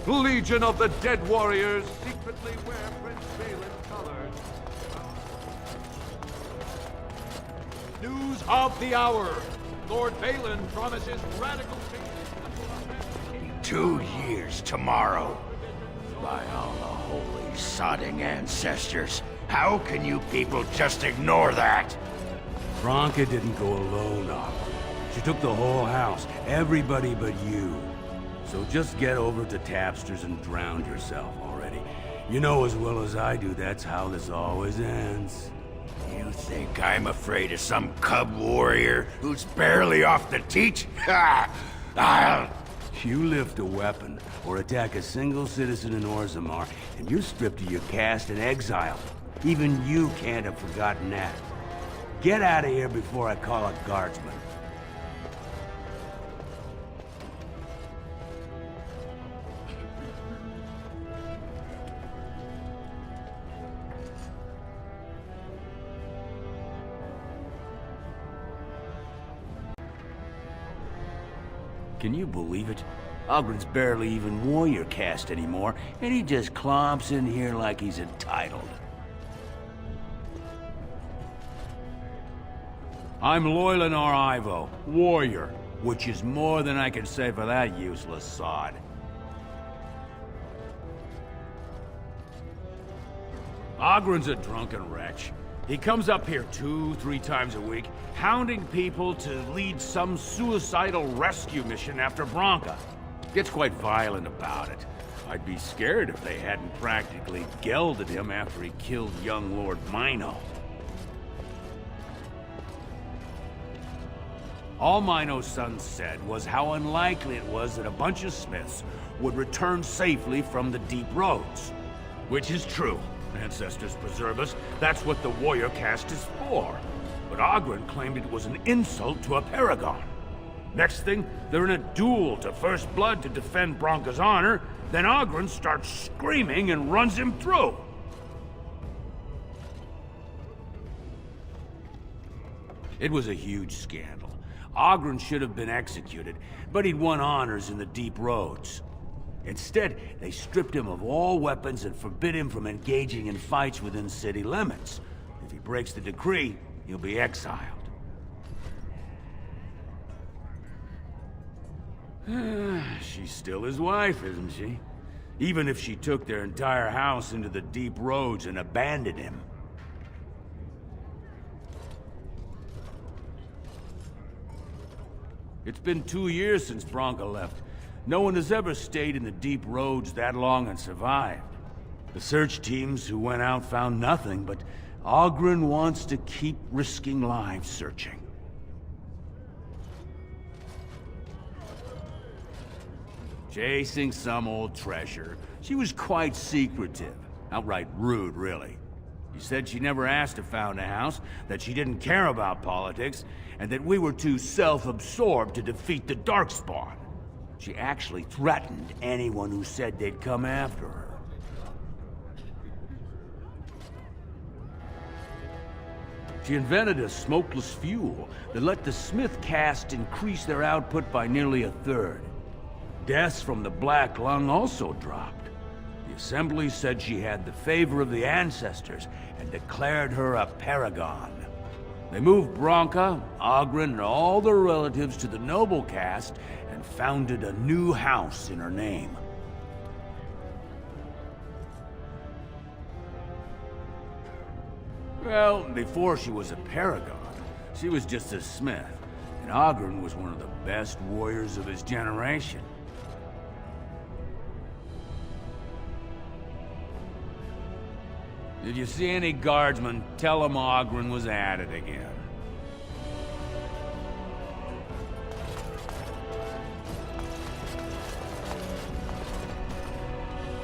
Legion of the Dead Warriors secretly wear Prince Valen's colors. News of the hour. Lord Valen promises radical changes. 2 years tomorrow. By all the holy sodding ancestors, how can you people just ignore that? Branka didn't go alone, Oghren. She took the whole house, everybody but you. So just get over to Tapster's and drown yourself already. You know as well as I do that's how this always ends. You think I'm afraid of some cub warrior who's barely off the teat? Ha! I'll... You lift a weapon, or attack a single citizen in Orzammar, and you're stripped of your caste and exiled. Even you can't have forgotten that. Get out of here before I call a guardsman. Can you believe it? Oghren's barely even warrior caste anymore, and he just clomps in here like he's entitled. I'm Loilinar Ivo, warrior, which is more than I can say for that useless sod. Oghren's a drunken wretch. He comes up here 2-3 times a week, hounding people to lead some suicidal rescue mission after Branka. Gets quite violent about it. I'd be scared if they hadn't practically gelded him after he killed young Lord Mino. All Mino's son said was how unlikely it was that a bunch of smiths would return safely from the deep roads. Which is true. Ancestors preserve us. That's what the warrior caste is for. But Oghren claimed it was an insult to a paragon. Next thing, they're in a duel to first blood to defend Branka's honor. Then Oghren starts screaming and runs him through. It was a huge scandal. Oghren should have been executed, but he'd won honors in the deep roads. Instead, they stripped him of all weapons and forbid him from engaging in fights within city limits. If he breaks the decree, he'll be exiled. She's still his wife, isn't she? Even if she took their entire house into the deep roads and abandoned him. It's been 2 years since Branka left. No one has ever stayed in the deep roads that long and survived. The search teams who went out found nothing, but Oghren wants to keep risking lives searching. Chasing some old treasure. She was quite secretive. Outright rude, really. She said she never asked if found a house, that she didn't care about politics, and that we were too self-absorbed to defeat the Darkspawn. She actually threatened anyone who said they'd come after her. She invented a smokeless fuel that let the Smith caste increase their output by nearly 1/3. Deaths from the Black Lung also dropped. The Assembly said she had the favor of the ancestors and declared her a paragon. They moved Branka, Oghren, and all their relatives to the noble caste and founded a new house in her name. Well, before she was a paragon, she was just a smith, and Oghren was one of the best warriors of his generation. If you see any guardsmen, tell them Oghren was at it again.